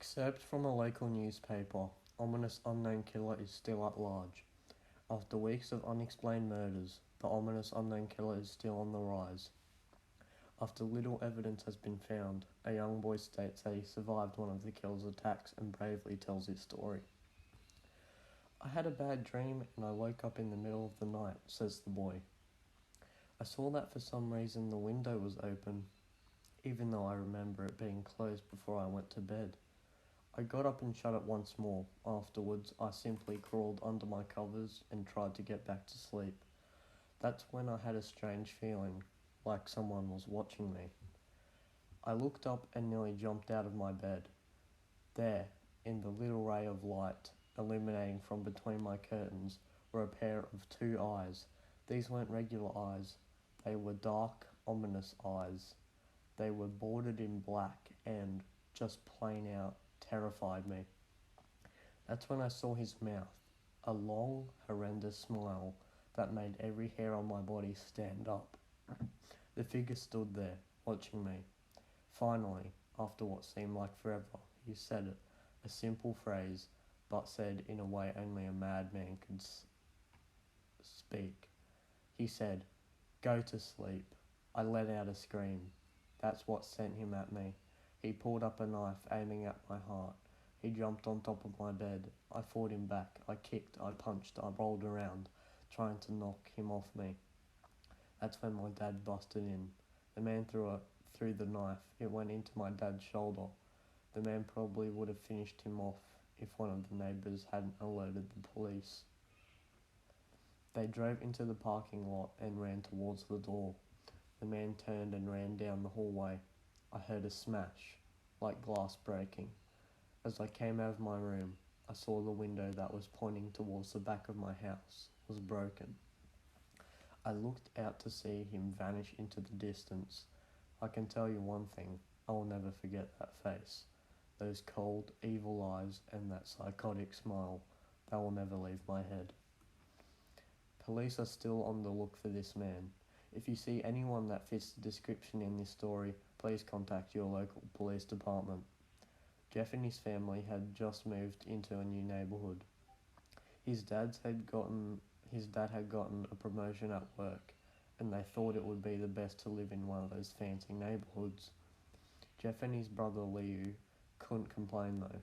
Excerpt from a local newspaper, ominous unknown killer is still at large. After weeks of unexplained murders, the ominous unknown killer is still on the rise. After little evidence has been found, a young boy states that he survived one of the killer's attacks and bravely tells his story. "I had a bad dream and I woke up in the middle of the night," says the boy. "I saw that for some reason the window was open, even though I remember it being closed before I went to bed. I got up and shut it once more. Afterwards, I simply crawled under my covers and tried to get back to sleep. That's when I had a strange feeling, like someone was watching me. I looked up and nearly jumped out of my bed. There, in the little ray of light, illuminating from between my curtains, were a pair of two eyes. These weren't regular eyes. They were dark, ominous eyes. They were bordered in black and, just plain out, terrified me. That's when I saw his mouth, a long, horrendous smile that made every hair on my body stand up. The figure stood there, watching me. Finally, after what seemed like forever, he said it, a simple phrase, but said in a way only a madman could speak. He said, 'Go to sleep.' I let out a scream. That's what sent him at me. He pulled up a knife, aiming at my heart. He jumped on top of my bed. I fought him back. I kicked, I punched, I rolled around, trying to knock him off me. That's when my dad busted in. The man threw the knife. It went into my dad's shoulder. The man probably would have finished him off if one of the neighbours hadn't alerted the police. They drove into the parking lot and ran towards the door. The man turned and ran down the hallway. I heard a smash, like glass breaking. As I came out of my room, I saw the window that was pointing towards the back of my house was broken. I looked out to see him vanish into the distance. I can tell you one thing, I will never forget that face. Those cold, evil eyes and that psychotic smile, they will never leave my head. Police are still on the look for this man. If you see anyone that fits the description in this story, please contact your local police department. Jeff and his family had just moved into a new neighbourhood. His dad had gotten a promotion at work, and they thought it would be the best to live in one of those fancy neighbourhoods. Jeff and his brother Liu couldn't complain though.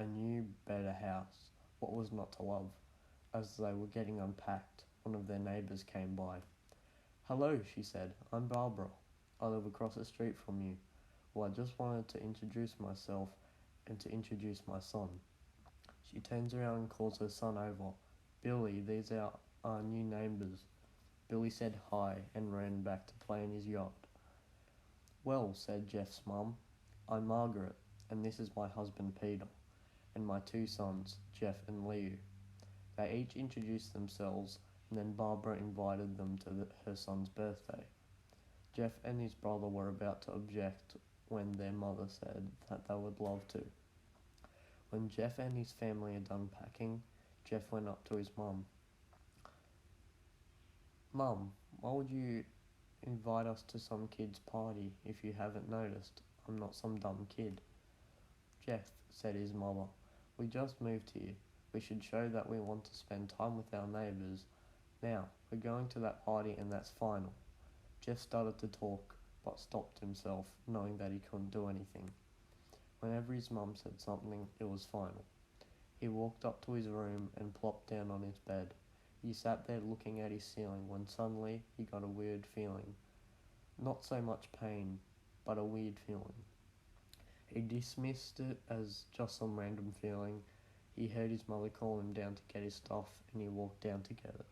A new, better house. What was not to love? As they were getting unpacked, one of their neighbours came by. "Hello," she said. "I'm Barbara. I live across the street from you. Well, I just wanted to introduce myself and to introduce my son." She turns around and calls her son over. "Billy, these are our new neighbours." Billy said hi and ran back to play in his yacht. "Well," said Jeff's mum, "I'm Margaret, and this is my husband Peter, and my two sons, Jeff and Liu." They each introduced themselves, and then Barbara invited them to her son's birthday. Jeff and his brother were about to object when their mother said that they would love to. When Jeff and his family had done packing, Jeff went up to his mum. "Mum, why would you invite us to some kid's party if you haven't noticed? I'm not some dumb kid." "Jeff," said his mother, "we just moved here. We should show that we want to spend time with our neighbours. Now, we're going to that party and that's final." Jeff started to talk, but stopped himself, knowing that he couldn't do anything. Whenever his mum said something, it was final. He walked up to his room and plopped down on his bed. He sat there looking at his ceiling when suddenly he got a weird feeling. Not so much pain, but a weird feeling. He dismissed it as just some random feeling. He heard his mother call him down to get his stuff, and he walked down to get it.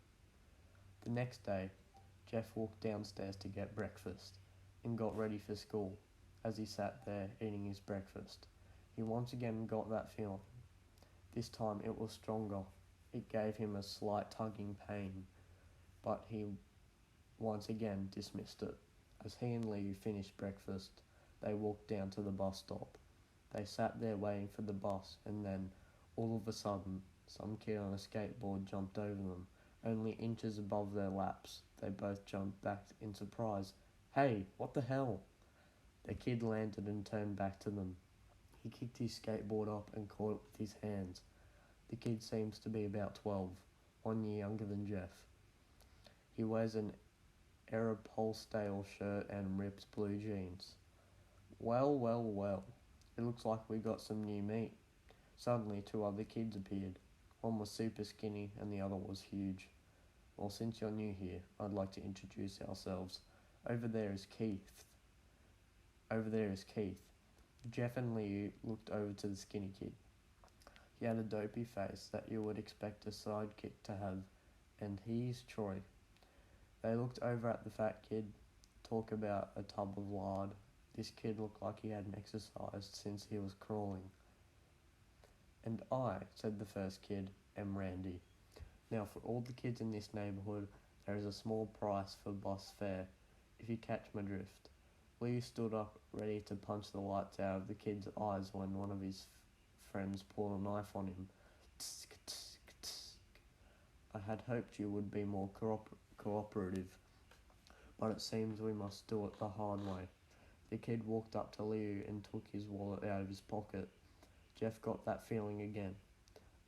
The next day, Jeff walked downstairs to get breakfast and got ready for school. As he sat there eating his breakfast, he once again got that feeling. This time it was stronger. It gave him a slight tugging pain, but he once again dismissed it. As he and Liu finished breakfast, they walked down to the bus stop. They sat there waiting for the bus, and then, all of a sudden, some kid on a skateboard jumped over them, only inches above their laps. They both jumped back in surprise. "Hey, what the hell?" The kid landed and turned back to them. He kicked his skateboard up and caught it with his hands. The kid seems to be about 12, 1 year younger than Jeff. He wears an Aeropostale shirt and ripped blue jeans. Well, well, well. It looks like we got some new meat. Suddenly 2 other kids appeared. One was super skinny and the other was huge. Well, since you're new here, I'd like to introduce ourselves. Over there is Keith. Jeff and Liu looked over to the skinny kid. He had a dopey face that you would expect a sidekick to have, and he's Troy. They looked over at the fat kid, talk about a tub of lard. This kid looked like he hadn't exercised since he was crawling. And I, said the first kid, am Randy. Now for all the kids in this neighbourhood, there is a small price for bus fare, if you catch my drift. Lee stood up, ready to punch the lights out of the kid's eyes when one of his friends pulled a knife on him. Tsk, tsk, tsk. I had hoped you would be more cooperative, but it seems we must do it the hard way. The kid walked up to Liu and took his wallet out of his pocket. Jeff got that feeling again.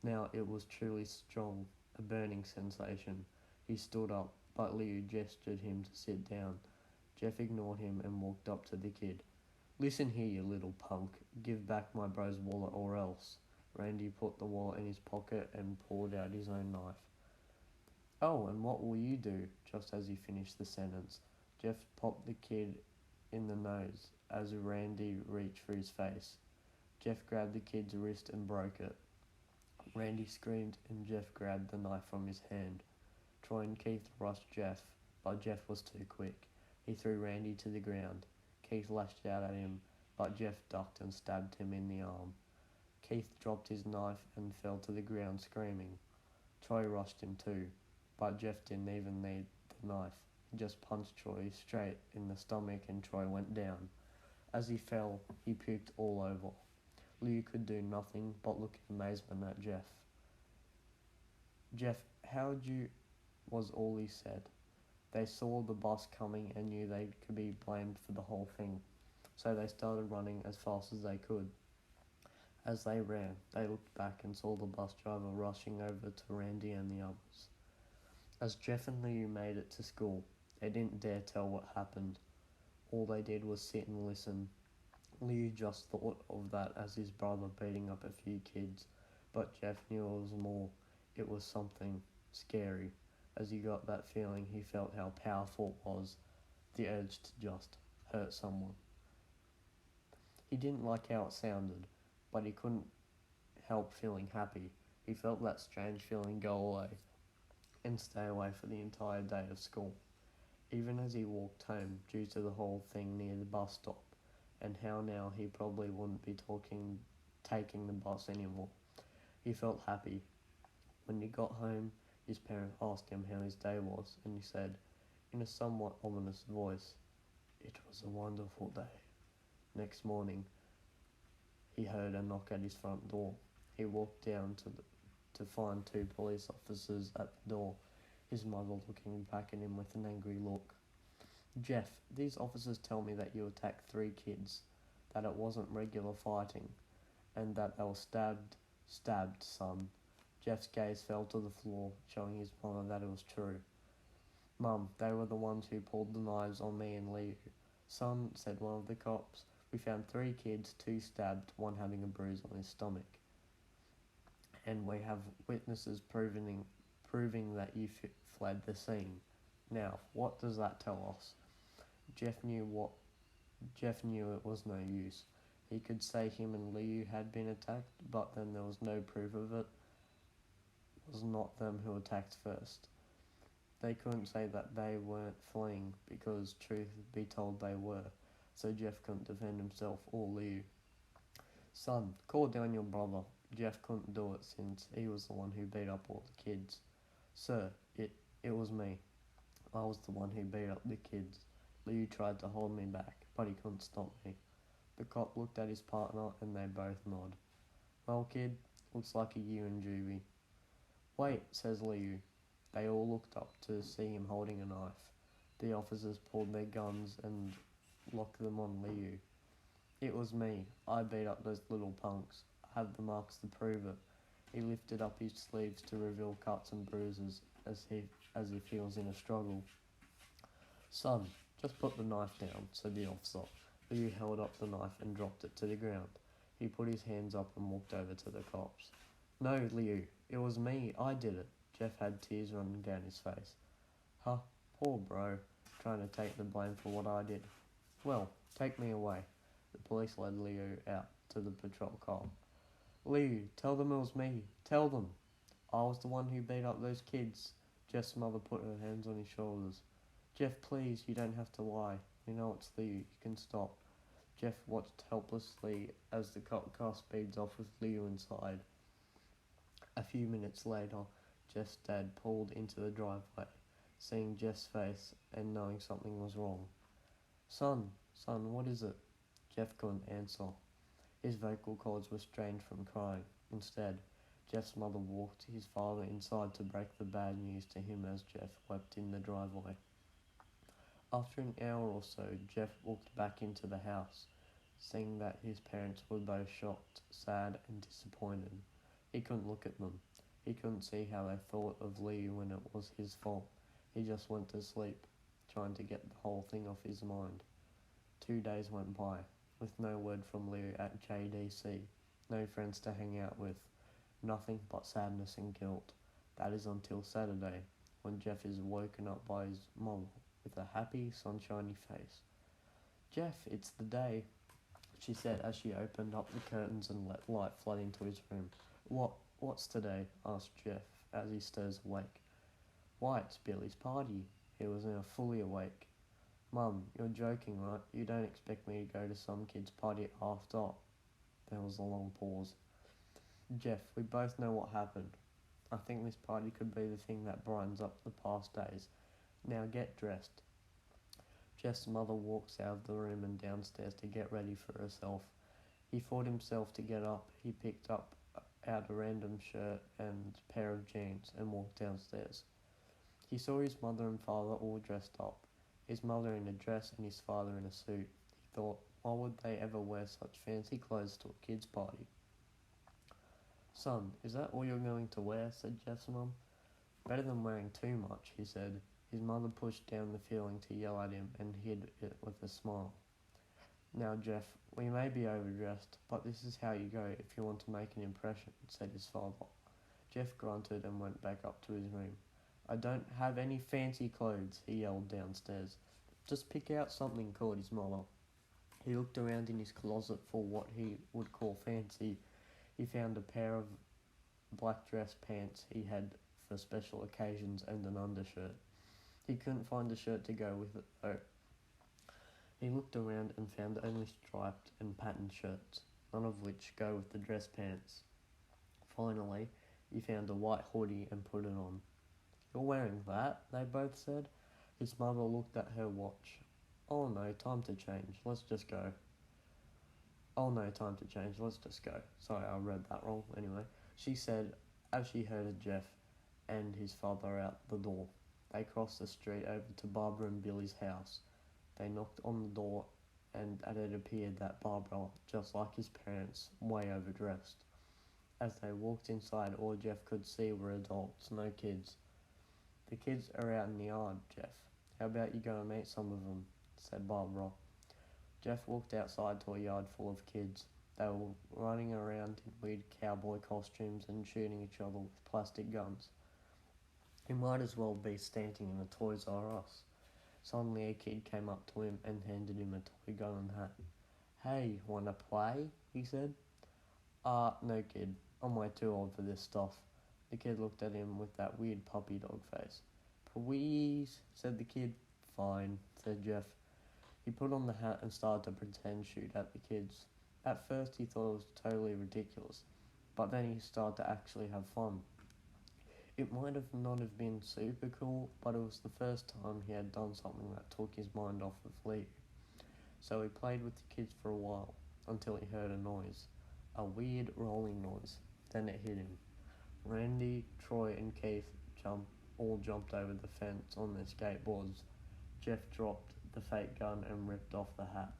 Now it was truly strong, a burning sensation. He stood up, but Liu gestured him to sit down. Jeff ignored him and walked up to the kid. Listen here, you little punk. Give back my bro's wallet or else. Randy put the wallet in his pocket and pulled out his own knife. Oh, and what will you do? Just as he finished the sentence, Jeff popped the kid in the nose as Randy reached for his face. Jeff grabbed the kid's wrist and broke it. Randy screamed and Jeff grabbed the knife from his hand. Troy and Keith rushed Jeff, but Jeff was too quick. He threw Randy to the ground. Keith lashed out at him, but Jeff ducked and stabbed him in the arm. Keith dropped his knife and fell to the ground screaming. Troy rushed him too, but Jeff didn't even need the knife. He just punched Troy straight in the stomach and Troy went down. As he fell, he puked all over. Liu could do nothing but look in amazement at Jeff. Jeff, how'd you... was all he said. They saw the bus coming and knew they could be blamed for the whole thing, so they started running as fast as they could. As they ran, they looked back and saw the bus driver rushing over to Randy and the others. As Jeff and Liu made it to school, they didn't dare tell what happened. All they did was sit and listen. Liu just thought of that as his brother beating up a few kids, but Jeff knew it was more. It was something scary. As he got that feeling, he felt how powerful it was, the urge to just hurt someone. He didn't like how it sounded, but he couldn't help feeling happy. He felt that strange feeling go away and stay away for the entire day of school. Even as he walked home, due to the whole thing near the bus stop, and how now he probably wouldn't be taking the bus anymore, he felt happy. When he got home, his parents asked him how his day was, and he said, in a somewhat ominous voice, "It was a wonderful day." Next morning, he heard a knock at his front door. He walked down to find 2 police officers at the door, his mother looking back at him with an angry look. "Jeff, these officers tell me that you attacked 3 kids, that it wasn't regular fighting, and that they were stabbed, son." Jeff's gaze fell to the floor, showing his mother that it was true. "Mum, they were the ones who pulled the knives on me and Liu." "Son," said one of the cops, "we found 3 kids, 2 stabbed, 1 having a bruise on his stomach. And we have witnesses proving that you fled the scene. Now, what does that tell us?" Jeff knew it was no use. He could say him and Liu had been attacked, but then there was no proof of it. It was not them who attacked first. They couldn't say that they weren't fleeing, because truth be told they were, so Jeff couldn't defend himself or Liu. "Son, call down your brother." Jeff couldn't do it since he was the one who beat up all the kids. "Sir, it was me. I was the one who beat up the kids." Liu tried to hold me back, but he couldn't stop me. The cop looked at his partner and they both nod. "Well, kid, looks like you and Juvie." "Wait," says Liu. They all looked up to see him holding a knife. The officers pulled their guns and locked them on Liu. It was me. I beat up those little punks. I have the marks to prove it. He lifted up his sleeves to reveal cuts and bruises as if he was in a struggle. Son, just put the knife down, said the officer. Liu held up the knife and dropped it to the ground. He put his hands up and walked over to the cops. No, Liu, it was me. I did it. Jeff had tears running down his face. Huh, poor bro, trying to take the blame for what I did. Well, take me away. The police led Liu out to the patrol car. Liu, tell them it was me. Tell them. I was the one who beat up those kids. Jeff's mother put her hands on his shoulders. Jeff, please, you don't have to lie. We know it's Liu. You can stop. Jeff watched helplessly as the cop car speeds off with Liu inside. A few minutes later, Jeff's dad pulled into the driveway, seeing Jeff's face and knowing something was wrong. Son, what is it? Jeff couldn't answer. His vocal cords were strained from crying. Instead, Jeff's mother walked his father inside to break the bad news to him as Jeff wept in the driveway. After an hour or so, Jeff walked back into the house, seeing that his parents were both shocked, sad, and disappointed. He couldn't look at them. He couldn't see how they thought of Lee when it was his fault. He just went to sleep, trying to get the whole thing off his mind. 2 days went by, with no word from Leo at JDC, no friends to hang out with, nothing but sadness and guilt. That is until Saturday, when Jeff is woken up by his mom with a happy, sunshiny face. Jeff, it's the day, she said as she opened up the curtains and let light flood into his room. What's today? Asked Jeff as he stirs awake. Why, it's Billy's party. He was now fully awake. Mum, you're joking, right? You don't expect me to go to some kid's party after? There was a long pause. Jeff, we both know what happened. I think this party could be the thing that brightens up the past days. Now get dressed. Jeff's mother walks out of the room and downstairs to get ready for herself. He fought himself to get up. He picked out a random shirt and pair of jeans and walked downstairs. He saw his mother and father all dressed up, his mother in a dress and his father in a suit. He thought, why would they ever wear such fancy clothes to a kid's party? Son, is that all you're going to wear? Said Jeff's mum. Better than wearing too much, he said. His mother pushed down the feeling to yell at him and hid it with a smile. Now, Jeff, we may be overdressed, but this is how you go if you want to make an impression, said his father. Jeff grunted and went back up to his room. I don't have any fancy clothes, he yelled downstairs. Just pick out something, called his mother. He looked around in his closet for what he would call fancy. He found a pair of black dress pants he had for special occasions and an undershirt. He couldn't find a shirt to go with it, though. He looked around and found only striped and patterned shirts, none of which go with the dress pants. Finally, he found a white hoodie and put it on. You're wearing that? They both said. His mother looked at her watch. Oh no, time to change. Let's just go. Oh no, time to change. Let's just go. Sorry, I read that wrong. Anyway, she said as she herded Jeff and his father out the door. They crossed the street over to Barbara and Billy's house. They knocked on the door and it appeared that Barbara, just like his parents, way overdressed. As they walked inside, all Jeff could see were adults, no kids. The kids are out in the yard, Jeff. How about you go and meet some of them, said Barbara. Jeff walked outside to a yard full of kids. They were running around in weird cowboy costumes and shooting each other with plastic guns. He might as well be standing in a Toys R Us. Suddenly a kid came up to him and handed him a toy gun and hat. Hey, wanna play? He said. No kid. I'm way too old for this stuff. The kid looked at him with that weird puppy dog face. Please, said the kid. Fine, said Jeff. He put on the hat and started to pretend shoot at the kids. At first he thought it was totally ridiculous, but then he started to actually have fun. It might have not have been super cool, but it was the first time he had done something that took his mind off of Lee. So he played with the kids for a while, until he heard a noise. A weird rolling noise. Then it hit him. Randy, Troy and Keith all jumped over the fence on their skateboards. Jeff dropped the fake gun and ripped off the hat.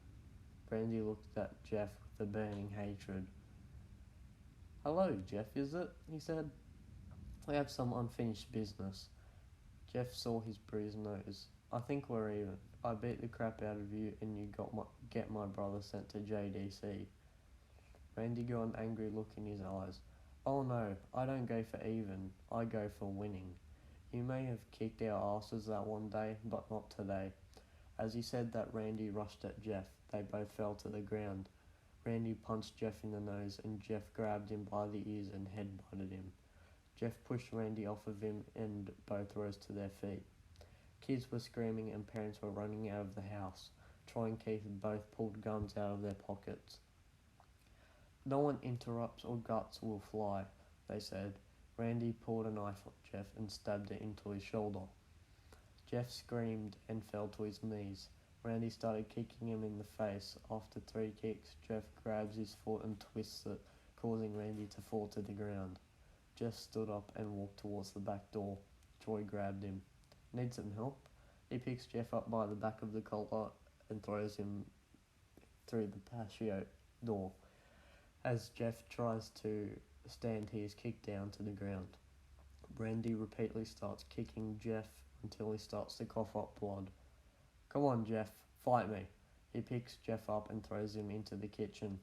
Randy looked at Jeff with a burning hatred. "Hello, Jeff, is it?" he said. "We have some unfinished business." Jeff saw his bruised nose. "I think we're even. I beat the crap out of you and you get my brother sent to JDC. Randy got an angry look in his eyes. "Oh no, I don't go for even. I go for winning. You may have kicked our asses that one day, but not today." As he said that, Randy rushed at Jeff. They both fell to the ground. Randy punched Jeff in the nose and Jeff grabbed him by the ears and headbutted him. Jeff pushed Randy off of him and both rose to their feet. Kids were screaming and parents were running out of the house. Troy and Keith both pulled guns out of their pockets. "No one interrupts or guts will fly," they said. Randy pulled a knife on Jeff and stabbed it into his shoulder. Jeff screamed and fell to his knees. Randy started kicking him in the face. After 3 kicks, Jeff grabs his foot and twists it, causing Randy to fall to the ground. Jeff stood up and walked towards the back door. Troy grabbed him. "Need some help?" He picks Jeff up by the back of the collar and throws him through the patio door. As Jeff tries to stand, he is kicked down to the ground. Randy repeatedly starts kicking Jeff until he starts to cough up blood. "Come on, Jeff, fight me." He picks Jeff up and throws him into the kitchen.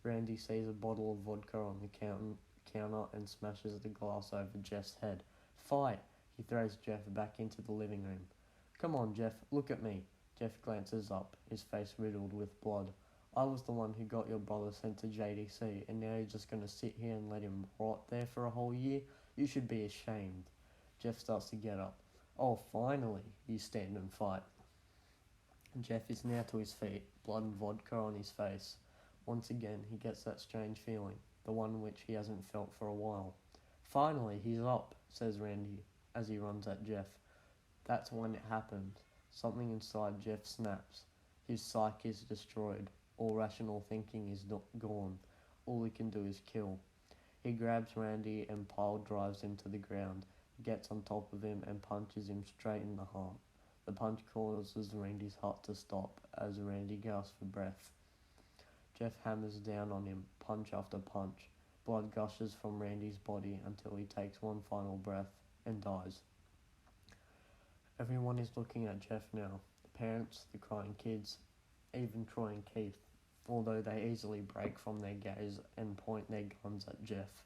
Randy sees a bottle of vodka on the counter and smashes the glass over Jeff's head. "Fight!" He throws Jeff back into the living room. "Come on, Jeff, look at me." Jeff glances up, his face riddled with blood. "I was the one who got your brother sent to JDC, and now you're just going to sit here and let him rot there for a whole year? You should be ashamed." Jeff starts to get up. "Oh, finally, you stand and fight." Jeff is now to his feet, blood and vodka on his face. Once again, he gets that strange feeling, the one which he hasn't felt for a while. "Finally, he's up," says Randy, as he runs at Jeff. That's when it happens. Something inside Jeff snaps. His psyche is destroyed. All rational thinking is gone. All he can do is kill. He grabs Randy and pile drives him to the ground, gets on top of him and punches him straight in the heart. The punch causes Randy's heart to stop as Randy gasps for breath. Jeff hammers down on him, punch after punch. Blood gushes from Randy's body until he takes one final breath and dies. Everyone is looking at Jeff now. The parents, the crying kids, even Troy and Keith, although they easily break from their gaze and point their guns at Jeff.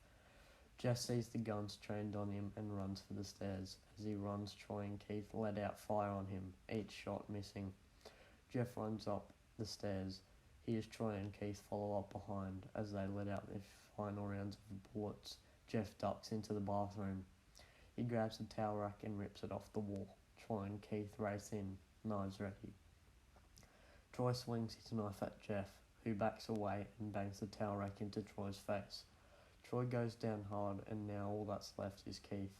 Jeff sees the guns trained on him and runs for the stairs. As he runs, Troy and Keith let out fire on him, each shot missing. Jeff runs up the stairs. He as Troy and Keith follow up behind. As they let out their final rounds of bullets, Jeff ducks into the bathroom. He grabs a towel rack and rips it off the wall. Troy and Keith race in, knives ready. Troy swings his knife at Jeff, who backs away and bangs the towel rack into Troy's face. Troy goes down hard, and now all that's left is Keith.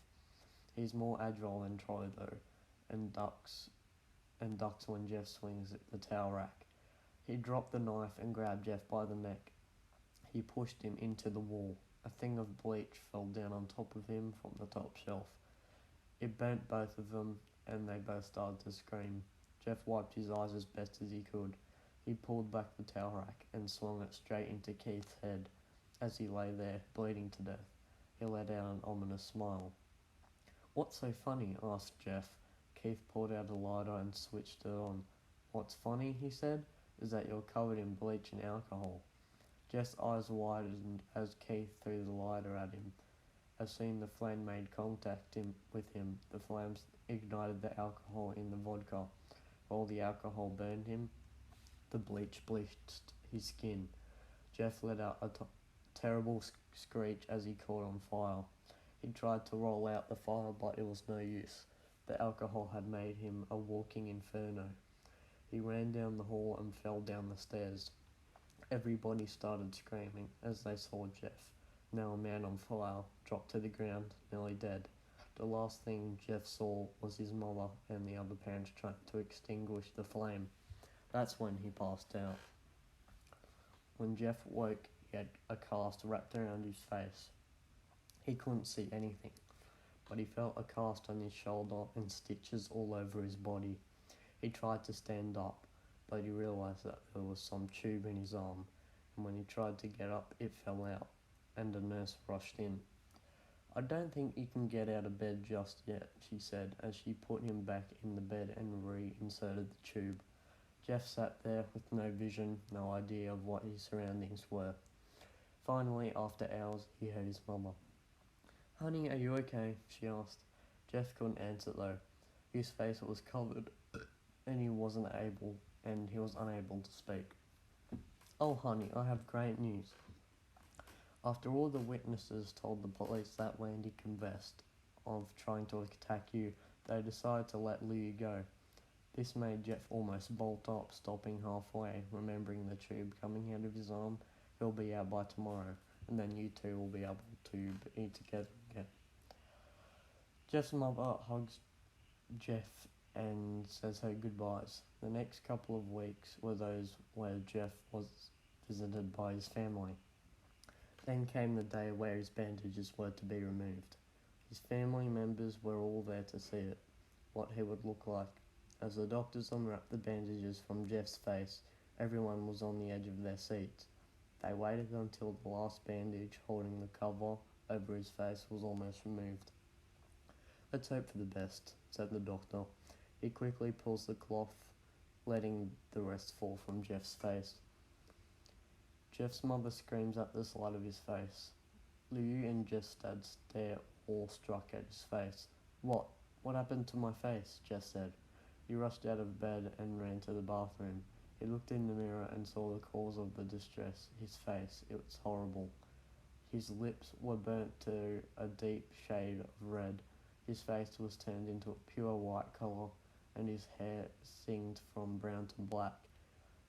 He's more agile than Troy though, and ducks when Jeff swings at the towel rack. He dropped the knife and grabbed Jeff by the neck. He pushed him into the wall. A thing of bleach fell down on top of him from the top shelf. It burnt both of them, and they both started to scream. Jeff wiped his eyes as best as he could. He pulled back the towel rack and swung it straight into Keith's head. As he lay there, bleeding to death, he let out an ominous smile. "What's so funny?" asked Jeff. Keith pulled out a lighter and switched it on. "What's funny," he said, "is that you're covered in bleach and alcohol." Jeff's eyes widened as Keith threw the lighter at him. As soon the flame made contact with him, the flames ignited the alcohol in the vodka. While the alcohol burned him, the bleach bleached his skin. Jeff let out a terrible screech as he caught on fire. He tried to roll out the fire, but it was no use. The alcohol had made him a walking inferno. He ran down the hall and fell down the stairs. Everybody started screaming as they saw Jeff, now a man on fire, drop to the ground, nearly dead. The last thing Jeff saw was his mother and the other parents trying to extinguish the flame. That's when he passed out. When Jeff woke, he had a cast wrapped around his face. He couldn't see anything, but he felt a cast on his shoulder and stitches all over his body. He tried to stand up, but he realised that there was some tube in his arm, and when he tried to get up, it fell out, and a nurse rushed in. "I don't think you can get out of bed just yet," she said, as she put him back in the bed and reinserted the tube. Jeff sat there with no vision, no idea of what his surroundings were. Finally, after hours, he heard his mother. "Honey, are you okay?" she asked. Jeff couldn't answer though. His face was covered, and he was unable to speak. "Oh, honey, I have great news." After all the witnesses told the police that Landy confessed of trying to attack you, they decided to let Lou go. This made Jeff almost bolt up, stopping halfway, remembering the tube coming out of his arm. He'll be out by tomorrow, and then you two will be able to be together again. Jeff's mother hugs Jeff and says her goodbyes. The next couple of weeks were those where Jeff was visited by his family. Then came the day where his bandages were to be removed. His family members were all there to see it, what he would look like. As the doctors unwrapped the bandages from Jeff's face, everyone was on the edge of their seats. They waited until the last bandage holding the cover over his face was almost removed. "Let's hope for the best," said the doctor. He quickly pulls the cloth, letting the rest fall from Jeff's face. Jeff's mother screams at the sight of his face. Liu and Jeff's dad stare awestruck at his face. What? What happened to my face?" Jeff said. He rushed out of bed and ran to the bathroom. He looked in the mirror and saw the cause of the distress, his face. It was horrible. His lips were burnt to a deep shade of red. His face was turned into a pure white colour, and his hair singed from brown to black.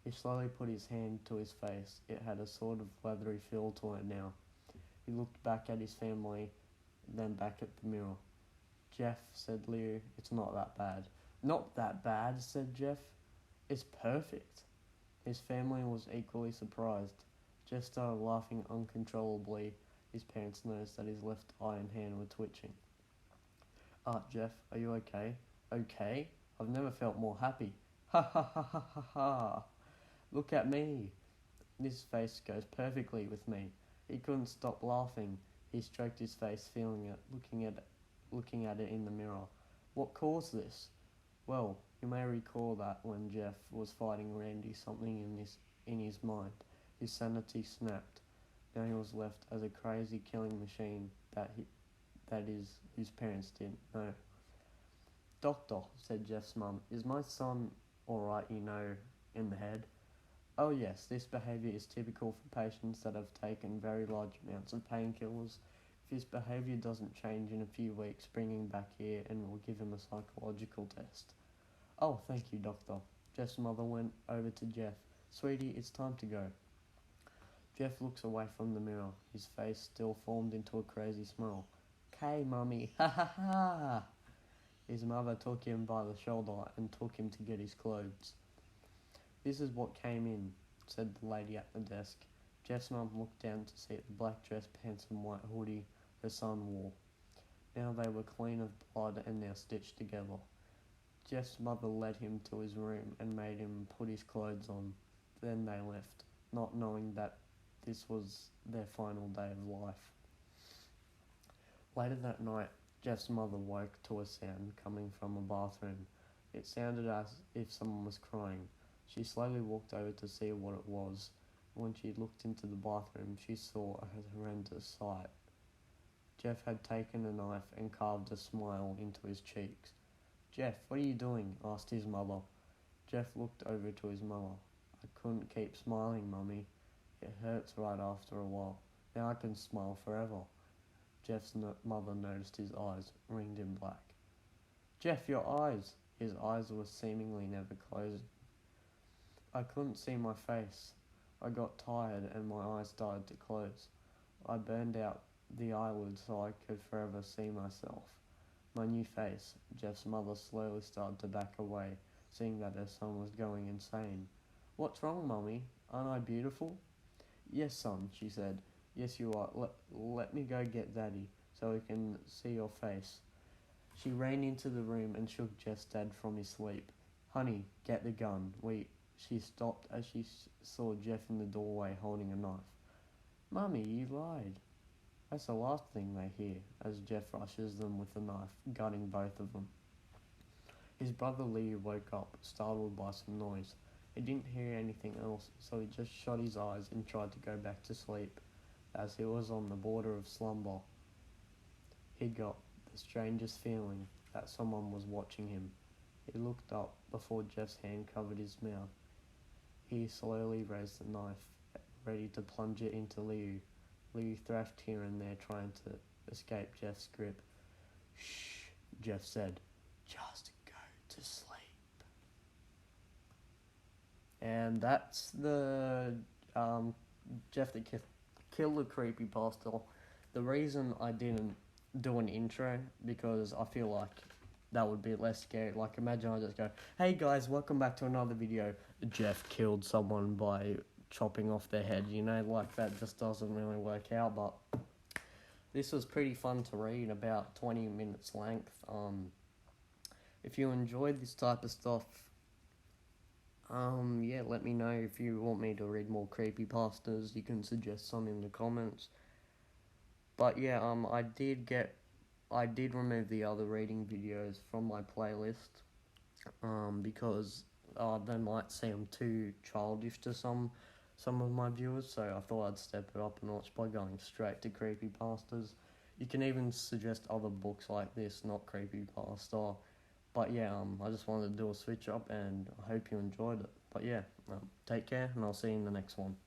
He slowly put his hand to his face. It had a sort of leathery feel to it now. He looked back at his family, then back at the mirror. "Jeff," said Leo, "it's not that bad." "Not that bad," said Jeff. "It's perfect." His family was equally surprised. Jeff started laughing uncontrollably. His parents noticed that his left eye and hand were twitching. Jeff, are you okay?" "Okay? I've never felt more happy." "Ha ha ha ha ha ha! Look at me. This face goes perfectly with me." He couldn't stop laughing. He stroked his face, feeling it, looking at it in the mirror. "What caused this?" Well, you may recall that when Jeff was fighting Randy, something in his mind. His sanity snapped. Now he was left as a crazy killing machine his parents didn't know. "Doctor," said Jeff's mum, "is my son alright, in the head?" "Oh yes, this behaviour is typical for patients that have taken very large amounts of painkillers. If his behaviour doesn't change in a few weeks, bring him back here and we'll give him a psychological test." "Oh, thank you, doctor." Jeff's mother went over to Jeff. "Sweetie, it's time to go." Jeff looks away from the mirror. His face still formed into a crazy smile. "K, mummy, ha ha ha!" His mother took him by the shoulder and took him to get his clothes. "This is what came in," said the lady at the desk. Jeff's mum looked down to see the black dress, pants and white hoodie her son wore. Now they were clean of blood and now stitched together. Jeff's mother led him to his room and made him put his clothes on. Then they left, not knowing that this was their final day of life. Later that night, Jeff's mother woke to a sound coming from a bathroom. It sounded as if someone was crying. She slowly walked over to see what it was. When she looked into the bathroom, she saw a horrendous sight. Jeff had taken a knife and carved a smile into his cheeks. "Jeff, what are you doing?" asked his mother. Jeff looked over to his mother. "I couldn't keep smiling, Mummy. It hurts right after a while. Now I can smile forever." Jeff's mother noticed his eyes, ringed in black. "Jeff, your eyes!" His eyes were seemingly never closing. "I couldn't see my face. I got tired and my eyes started to close. I burned out the eyelids so I could forever see myself. My new face." Jeff's mother slowly started to back away, seeing that her son was going insane. "What's wrong, Mummy? Aren't I beautiful?" "Yes, son," she said. "Yes, you are. Let me go get Daddy, so we can see your face." She ran into the room and shook Jeff's dad from his sleep. "Honey, get the gun. She stopped as she saw Jeff in the doorway holding a knife. "Mummy, you lied." That's the last thing they hear as Jeff rushes them with the knife, gutting both of them. His brother Lee woke up, startled by some noise. He didn't hear anything else, so he just shut his eyes and tried to go back to sleep. As he was on the border of slumber, he got the strangest feeling that someone was watching him. He looked up before Jeff's hand covered his mouth. He slowly raised the knife, ready to plunge it into Liu. Liu thrashed here and there, trying to escape Jeff's grip. "Shh," Jeff said. "Just go to sleep." And that's the Jeff the Killer creepypasta. The reason I didn't do an intro, because I feel like that would be less scary. Like, imagine I just go, "Hey guys, welcome back to another video. Jeff killed someone by chopping off their head," like that just doesn't really work out. But this was pretty fun to read, about 20 minutes length. If you enjoyed this type of stuff, yeah, let me know if you want me to read more creepypastas. You can suggest some in the comments. But yeah, I did remove the other reading videos from my playlist, because they might seem too childish to some of my viewers, so I thought I'd step it up a notch by going straight to creepypastas. You can even suggest other books like this, not creepypasta. But yeah, I just wanted to do a switch up, and I hope you enjoyed it. But yeah, take care, and I'll see you in the next one.